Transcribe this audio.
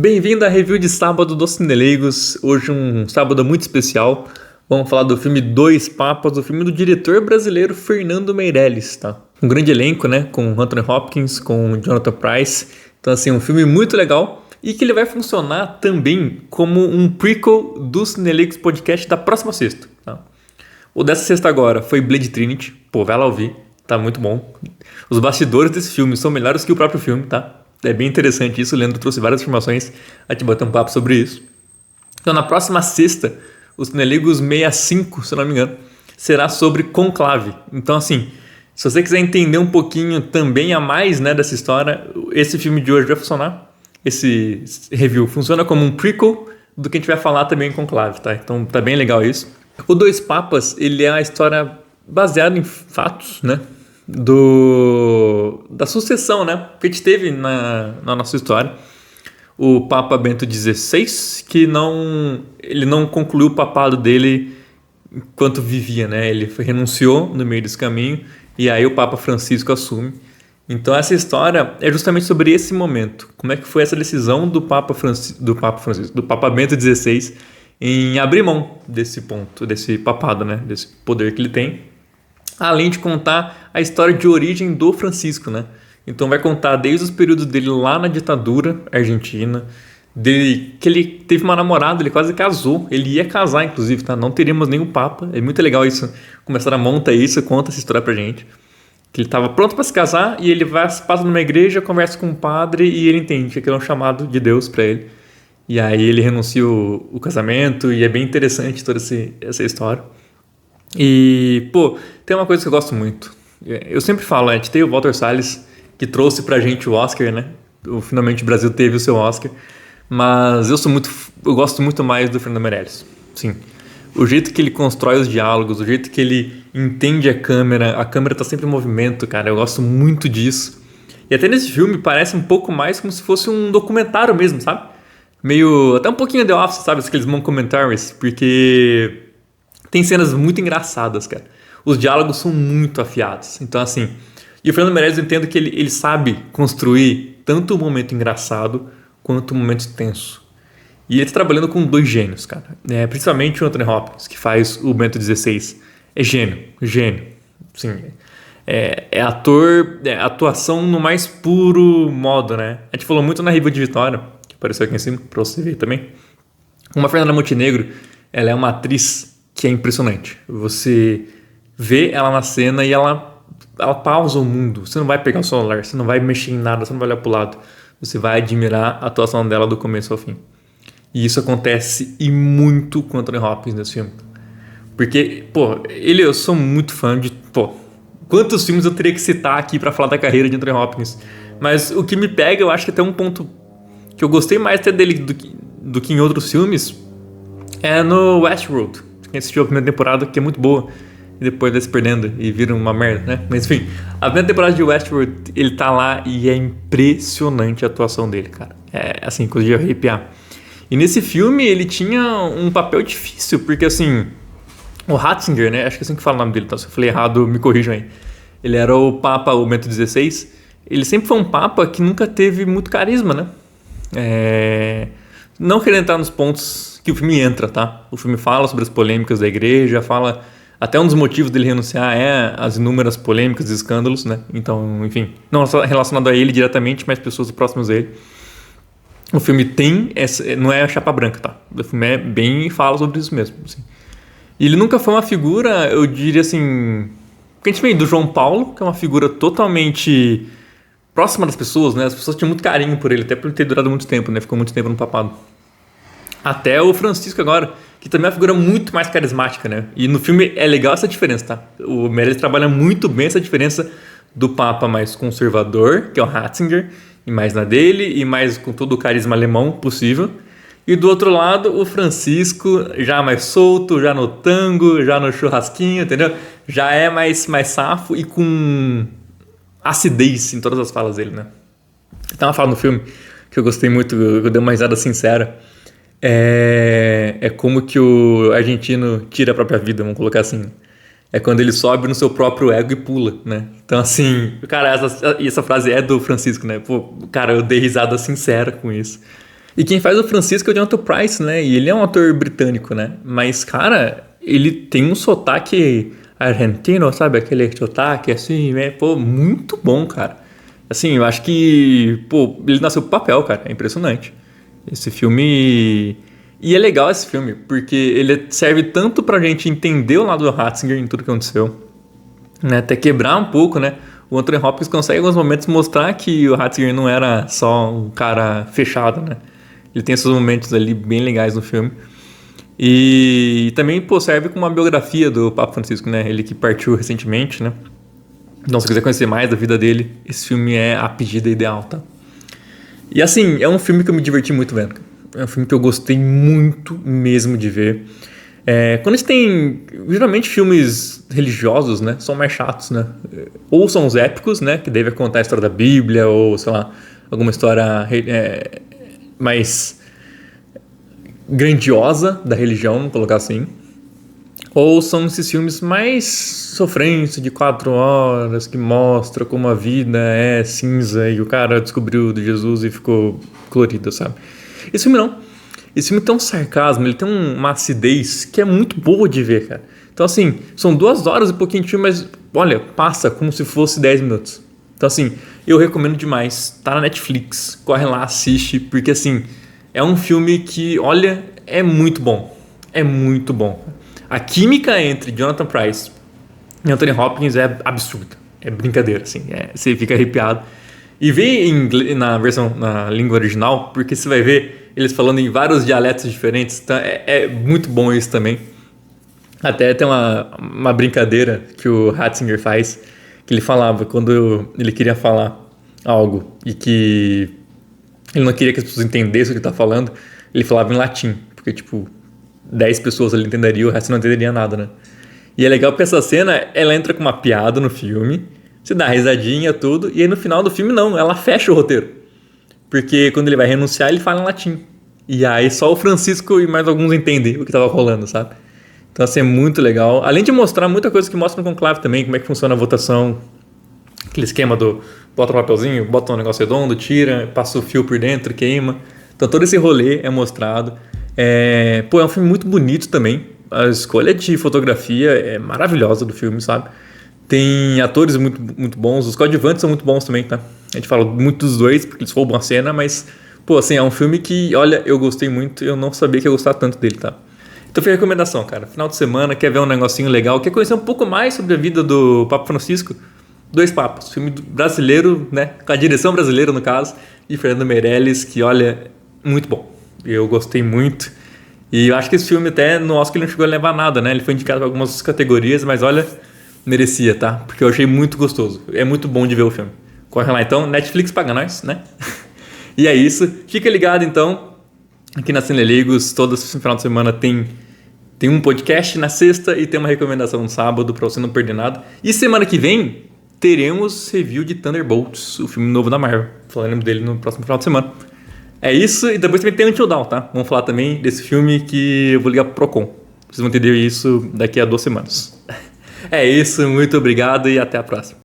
Bem-vindo à review de sábado dos Cineleigos. Hoje um sábado muito especial. Vamos falar do filme Dois Papas, o filme do diretor brasileiro Fernando Meirelles, tá? Um grande elenco, né? Com Anthony Hopkins, com Jonathan Pryce. Então, assim, um filme muito legal e que ele vai funcionar também como um prequel do Cineleigos Podcast da próxima sexta, tá? O dessa sexta agora foi Blade Trinity. Pô, vai lá ouvir. Tá muito bom. Os bastidores desse filme são melhores que o próprio filme, tá? É bem interessante isso. O Leandro trouxe várias informações. A gente bater um papo sobre isso. Então, na próxima sexta, o Cineleigos 65, se eu não me engano, será sobre Conclave. Então, assim, se você quiser entender um pouquinho também a mais, né, dessa história, esse filme de hoje vai funcionar. Esse review funciona como um prequel do que a gente vai falar também em Conclave, tá? Então, tá bem legal isso. O Dois Papas, ele é uma história baseada em fatos, né? Da sucessão, né? Que a gente teve na nossa história. O Papa Bento XVI, que ele não concluiu o papado dele enquanto vivia, né? Ele renunciou no meio desse caminho e aí o Papa Francisco assume. Então essa história é justamente sobre esse momento. Como é que foi essa decisão do Papa Bento XVI em abrir mão desse ponto, desse papado, né? Desse poder que ele tem. Além de contar a história de origem do Francisco, né? Então vai contar desde os períodos dele lá na ditadura argentina, dele, que ele teve uma namorada, ele quase casou, ele ia casar inclusive, tá? Não teríamos nenhum papa, é muito legal isso, começar a montar isso, conta essa história pra gente. Que ele estava pronto para se casar e ele passa numa igreja, conversa com um padre e ele entende que aquilo é um chamado de Deus para ele. E aí ele renuncia o casamento e é bem interessante toda essa história. E, pô, tem uma coisa que eu gosto muito. Eu sempre falo, a gente tem o Walter Salles, que trouxe pra gente o Oscar, né? Finalmente o Brasil teve o seu Oscar. Mas eu gosto muito mais do Fernando Meirelles. Sim. O jeito que ele constrói os diálogos, o jeito que ele entende a câmera tá sempre em movimento, cara. Eu gosto muito disso. E até nesse filme parece um pouco mais como se fosse um documentário mesmo, sabe? Meio, até um pouquinho The Office, sabe? Aqueles mockumentaries, porque tem cenas muito engraçadas, cara. Os diálogos são muito afiados. Então, assim... E o Fernando Meirelles, eu entendo que ele sabe construir tanto o momento engraçado quanto o momento tenso. E ele tá trabalhando com dois gênios, cara. Principalmente o Anthony Hopkins, que faz o Bento XVI. É gênio. Sim, é atuação no mais puro modo, né? A gente falou muito na review de Vitória, que apareceu aqui em cima, pra você ver também. Uma Fernanda Montenegro, ela é uma atriz que é impressionante. Você vê ela na cena e ela pausa o mundo. Você não vai pegar o celular, você não vai mexer em nada, você não vai olhar pro lado. Você vai admirar a atuação dela do começo ao fim. E isso acontece e muito com o Anthony Hopkins nesse filme. Porque, pô, eu sou muito fã de... Pô, quantos filmes eu teria que citar aqui pra falar da carreira de Anthony Hopkins? Mas o que me pega, eu acho que até um ponto que eu gostei mais até dele do que em outros filmes é no Westworld. Quem assistiu a primeira temporada, que é muito boa, e depois vai se perdendo e vira uma merda, né? Mas enfim, a primeira temporada de Westworld, ele tá lá e é impressionante a atuação dele, cara. É assim, coisa de arrepiar. E nesse filme ele tinha um papel difícil, porque assim, o Ratzinger, né? Acho que é assim que fala o nome dele, tá? Se eu falei errado, me corrijam aí. Ele era o Papa, o Bento XVI. Ele sempre foi um Papa que nunca teve muito carisma, né? Não querendo entrar nos pontos que o filme entra, tá? O filme fala sobre as polêmicas da igreja, fala... Até um dos motivos dele renunciar é as inúmeras polêmicas e escândalos, né? Então, enfim, não relacionado a ele diretamente, mas pessoas próximas dele. O filme tem... não é a chapa branca, tá? O filme é bem... fala sobre isso mesmo, assim. E ele nunca foi uma figura, eu diria assim... Porque a gente vem do João Paulo, que é uma figura totalmente próxima das pessoas, né? As pessoas tinham muito carinho por ele, até por ele ter durado muito tempo, né? Ficou muito tempo no papado. Até o Francisco agora, que também é uma figura muito mais carismática, né? E no filme é legal essa diferença, tá? O Meirelles trabalha muito bem essa diferença do Papa mais conservador, que é o Ratzinger, e mais na dele, e mais com todo o carisma alemão possível. E do outro lado, o Francisco, já mais solto, já no tango, já no churrasquinho, entendeu? Já é mais safo e com acidez em todas as falas dele, né? Tem uma fala no filme que eu gostei muito, eu dei uma risada sincera. É como que o argentino tira a própria vida, vamos colocar assim. É quando ele sobe no seu próprio ego e pula, né? Então, assim, cara, essa frase é do Francisco, né? Pô, cara, eu dei risada sincera com isso. E quem faz o Francisco é o Jonathan Pryce, né? E ele é um ator britânico, né? Mas, cara, ele tem um sotaque argentino, sabe? Aquele sotaque assim, né? Pô, muito bom, cara. Assim, eu acho que, pô, ele nasceu pro papel, cara. É impressionante. Esse filme. E é legal esse filme, porque ele serve tanto pra gente entender o lado do Ratzinger em tudo que aconteceu, né? Até quebrar um pouco, né? O Anthony Hopkins consegue em alguns momentos mostrar que o Ratzinger não era só um cara fechado, né? Ele tem esses momentos ali bem legais no filme. E também, pô, serve como uma biografia do Papa Francisco, né? Ele que partiu recentemente, né? Então, se quiser conhecer mais da vida dele, esse filme é a pedida ideal, tá? E assim, é um filme que eu me diverti muito vendo. É um filme que eu gostei muito mesmo de ver. Quando a gente tem, geralmente, filmes religiosos, né? São mais chatos, né? Ou são os épicos, né? Que deve contar a história da Bíblia, ou, sei lá, alguma história mais grandiosa da religião, vamos colocar assim. Ou são esses filmes mais sofrência de 4 horas, que mostra como a vida é cinza e o cara descobriu de Jesus e ficou colorido, sabe? Esse filme não. Esse filme tem um sarcasmo, ele tem uma acidez que é muito boa de ver, cara. Então, assim, são 2 horas e pouquinho de filme, mas, olha, passa como se fosse 10 minutos. Então, assim, eu recomendo demais. Tá na Netflix, corre lá, assiste, porque, assim, é um filme que, olha, é muito bom. É muito bom. A química entre Jonathan Pryce e Anthony Hopkins é absurda. É brincadeira, assim. Você fica arrepiado. E vê na versão, na língua original, porque você vai ver eles falando em vários dialetos diferentes. Então é muito bom isso também. Até tem uma brincadeira que o Ratzinger faz, que ele falava quando ele queria falar algo e que ele não queria que as pessoas entendessem o que ele tá falando, ele falava em latim, porque, tipo, 10 pessoas ali entenderiam, o resto não entenderia nada, né? E é legal porque essa cena, ela entra com uma piada no filme, você dá risadinha, tudo, e aí no final do filme não, ela fecha o roteiro. Porque quando ele vai renunciar, ele fala em latim. E aí só o Francisco e mais alguns entendem o que tava rolando, sabe? Então, assim, é muito legal. Além de mostrar muita coisa que mostra no conclave também, como é que funciona a votação, aquele esquema do bota um papelzinho, bota um negócio redondo, tira, passa o fio por dentro, queima. Então todo esse rolê é mostrado. É um filme muito bonito também. A escolha de fotografia é maravilhosa do filme, sabe? Tem atores muito, muito bons. Os coadjuvantes são muito bons também, tá? A gente fala muito dos dois, porque eles roubam a cena, mas, assim, é um filme que, olha, eu gostei muito e eu não sabia que ia gostar tanto dele, tá? Então foi a recomendação, cara. Final de semana, quer ver um negocinho legal, quer conhecer um pouco mais sobre a vida do Papa Francisco? Dois Papas, filme brasileiro, né? Com a direção brasileira, no caso, de Fernando Meirelles, que, olha, muito bom. Eu gostei muito. E eu acho que esse filme até no Oscar ele não chegou a levar nada, né? Ele foi indicado para algumas categorias, mas olha, merecia, tá? Porque eu achei muito gostoso. É muito bom de ver o filme. Corre lá então, Netflix paga nós, né? E é isso. Fica ligado então, aqui na Cineligos, todo final de semana tem um podcast na sexta e tem uma recomendação no sábado para você não perder nada. E semana que vem teremos review de Thunderbolts, o filme novo da Marvel. Falaremos dele no próximo final de semana. É isso, e depois também tem Until Dawn, tá? Vamos falar também desse filme que eu vou ligar pro Procon. Vocês vão entender isso daqui a 2 semanas. É isso, muito obrigado e até a próxima.